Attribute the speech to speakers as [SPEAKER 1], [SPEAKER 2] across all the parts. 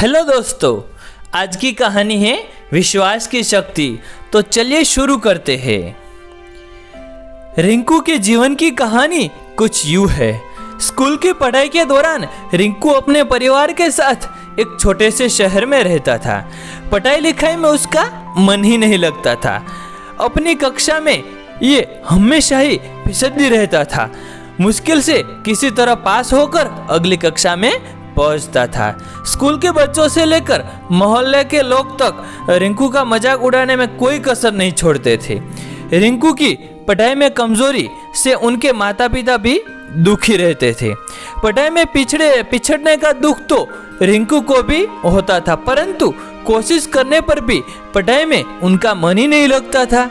[SPEAKER 1] Hello दोस्तों, आज की कहानी है विश्वास की शक्ति। तो चलिए शुरू करते हैं। रिंकू के जीवन की कहानी कुछ यूं है। स्कूल की पढ़ाई के दौरान रिंकू अपने परिवार के साथ एक छोटे से शहर में रहता था। पढ़ाई लिखाई में उसका मन ही नहीं लगता था। अपनी कक्षा में ये हमेशा ही फिसलती रहता था। मुश्किल से किसी तरह पास होकर अगली कक्षा में पहुंचता था। स्कूल के बच्चों से लेकर मोहल्ले के लोग तक रिंकू का मजाक उड़ाने में कोई कसर नहीं छोड़ते थे। रिंकू की पढ़ाई में कमजोरी से उनके माता पिता भी दुखी रहते थे। पढ़ाई में पिछड़ने का दुख तो रिंकू को भी होता था, परंतु कोशिश करने पर भी पढ़ाई में उनका मन ही नहीं लगता था।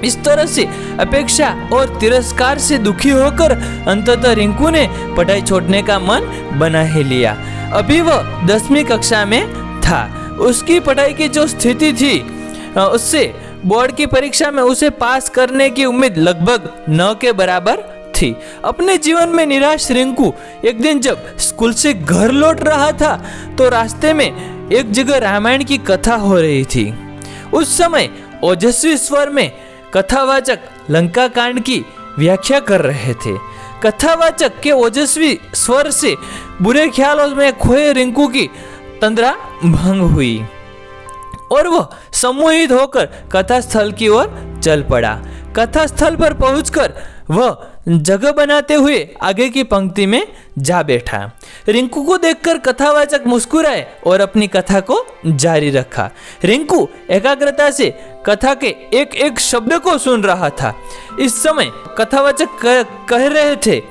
[SPEAKER 1] इस तरह से अपेक्षा और तिरस्कार से दुखी होकर अंततः रिंकू ने पढ़ाई छोड़ने का मन बना ही लिया। अभी वह 10वीं कक्षा में था। उसकी पढ़ाई की जो स्थिति थी उससे बोर्ड की परीक्षा में उसे पास करने की उम्मीद लगभग 9 के बराबर थी। अपने जीवन में निराश रिंकू एक दिन जब स्कूल से घर लौट रहा था तो रास्ते में एक जगह रामायण की कथा हो रही थी। उस समय ओजस्वी स्वर में कथावाचक लंका कांड की व्याख्या कर रहे थे। कथावाचक के ओजस्वी स्वर से बुरे ख्यालों में खोए रिंकू की तंद्रा भंग हुई और वह सम्मोहित होकर कथा स्थल की ओर चल पड़ा। कथा स्थल पर पहुंचकर वह जगह बनाते हुए आगे की पंक्ति में जा बैठा। रिंकू को देखकर कथावाचक मुस्कुराए और अपनी कथा को जारी रखा। रिंकू एकाग्रता से कथा के एक एक शब्द को सुन रहा था। इस समय कथावाचक कह रहे थे,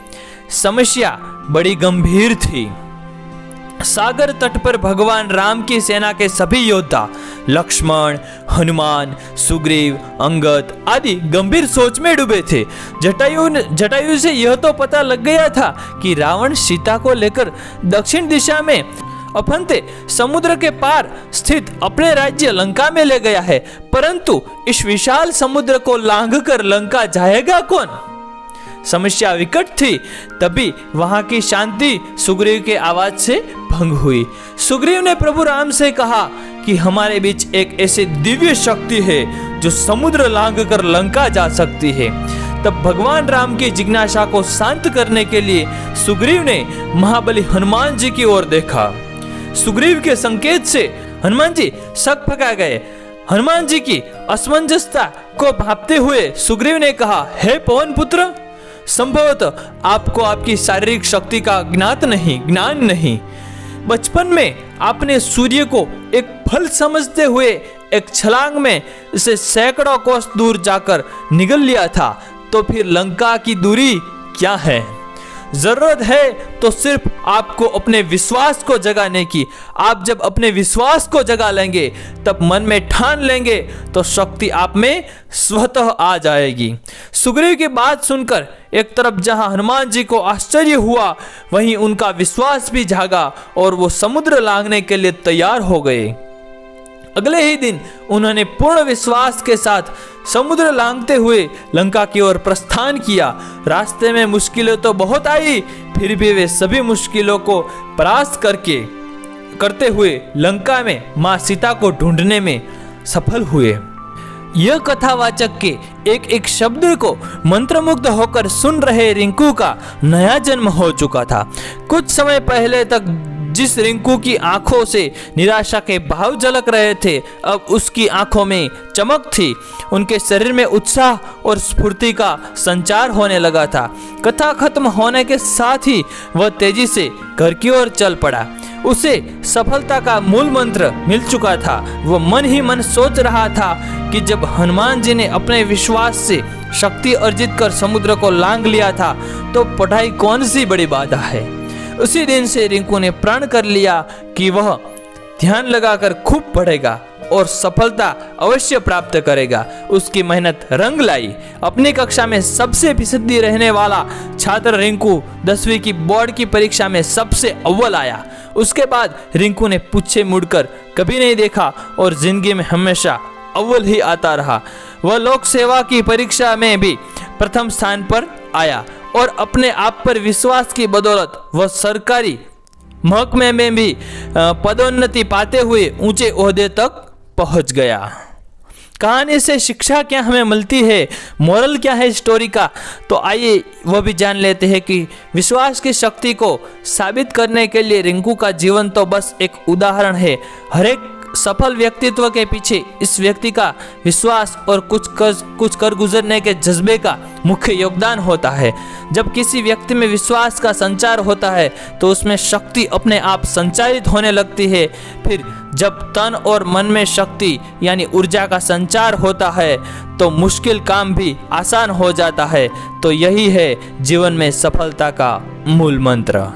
[SPEAKER 1] समस्या बड़ी गंभीर थी। सागर तट पर भगवान राम की सेना के सभी योद्धा लक्ष्मण, हनुमान, सुग्रीव, अंगद आदि गंभीर सोच में डूबे थे। जटायु से यह तो पता लग गया था कि रावण सीता को लेकर दक्षिण दिशा में अफंते समुद्र के पार स्थित अपने राज्य लंका में ले गया है, परंतु इस विशाल समुद्र को लांघकर लंका जाएगा कौन? समस्या विकट थी। तभी वहां की शांति सुग्रीव के आवाज से भंग हुई। सुग्रीव ने प्रभु राम से कहा कि हमारे बीच एक ऐसी दिव्य शक्ति है जो समुद्र लांघकर लंका जा सकती है। तब भगवान राम की जिज्ञासा को शांत करने के लिए सुग्रीव ने महाबली हनुमान जी की ओर देखा। सुग्रीव के संकेत से हनुमान जी शक पका गए। हनुमान जी की असमंजसता को भांपते हुए सुग्रीव ने कहा, हे पवन पुत्र, संभवतः आपको आपकी शारीरिक शक्ति का ज्ञान नहीं। बचपन में आपने सूर्य को एक फल समझते हुए एक छलांग में इसे सैकड़ों कोस दूर जाकर निगल लिया था, तो फिर लंका की दूरी क्या है? जरूरत है तो सिर्फ आपको अपने विश्वास को जगाने की। आप जब अपने विश्वास को जगा लेंगे, तब मन में ठान लेंगे तो शक्ति आप में स्वतः आ जाएगी। सुग्रीव की बात सुनकर एक तरफ जहां हनुमान जी को आश्चर्य हुआ, वहीं उनका विश्वास भी जागा और वो समुद्र लांघने के लिए तैयार हो गए। अगले ही दिन उन्होंने पूर्ण विश्वास के साथ समुद्र लांघते हुए लंका की ओर प्रस्थान किया। रास्ते में मुश्किलें तो बहुत आई, फिर भी वे सभी मुश्किलों को परास्त करते हुए लंका में मां सीता को ढूंढने में सफल हुए। यह कथावाचक के एक एक शब्द को मंत्रमुग्ध होकर सुन रहे रिंकू का नया जन्म हो चुका था। कुछ समय पहले तक जिस रिंकू की आंखों से निराशा के भाव झलक रहे थे, अब उसकी आंखों में चमक थी। उनके शरीर में उत्साह और स्फूर्ति का संचार होने लगा था। कथा खत्म होने के साथ ही वह तेजी से घर की ओर चल पड़ा। उसे सफलता का मूल मंत्र मिल चुका था। वह मन ही मन सोच रहा था कि जब हनुमान जी ने अपने विश्वास से शक्ति अर्जित कर समुद्र को लांघ लिया था, तो पढ़ाई कौन सी बड़ी बाधा है। उसी दिन से रिंकू ने प्रण कर लिया कि वह ध्यान लगाकर खूब पढ़ेगा और सफलता अवश्य प्राप्त करेगा। उसकी मेहनत रंग लाई। अपनी कक्षा में सबसे फिसदी रहने वाला छात्र रिंकू 10वीं की बोर्ड की परीक्षा में सबसे अव्वल आया। उसके बाद रिंकू ने पीछे मुड़कर कभी नहीं देखा और जिंदगी में हमेशा अव्वल ही आता रहा। वह लोक सेवा की परीक्षा में भी प्रथम स्थान पर आया और अपने आप पर विश्वास की बदौलत वह सरकारी महकमे में भी पदोन्नति पाते हुए ऊंचे ओहदे तक पहुंच गया। कहानी से शिक्षा क्या हमें मिलती है, मोरल क्या है स्टोरी का, तो आइए वो भी जान लेते हैं कि विश्वास की शक्ति को साबित करने के लिए रिंकू का जीवन तो बस एक उदाहरण है। हर एक सफल व्यक्तित्व के पीछे इस व्यक्ति का विश्वास और कुछ कर गुजरने के जज्बे का मुख्य योगदान होता है। जब किसी व्यक्ति में विश्वास का संचार होता है तो उसमें शक्ति अपने आप संचारित होने लगती है। फिर जब तन और मन में शक्ति यानी ऊर्जा का संचार होता है तो मुश्किल काम भी आसान हो जाता है। तो यही है जीवन में सफलता का मूल मंत्र।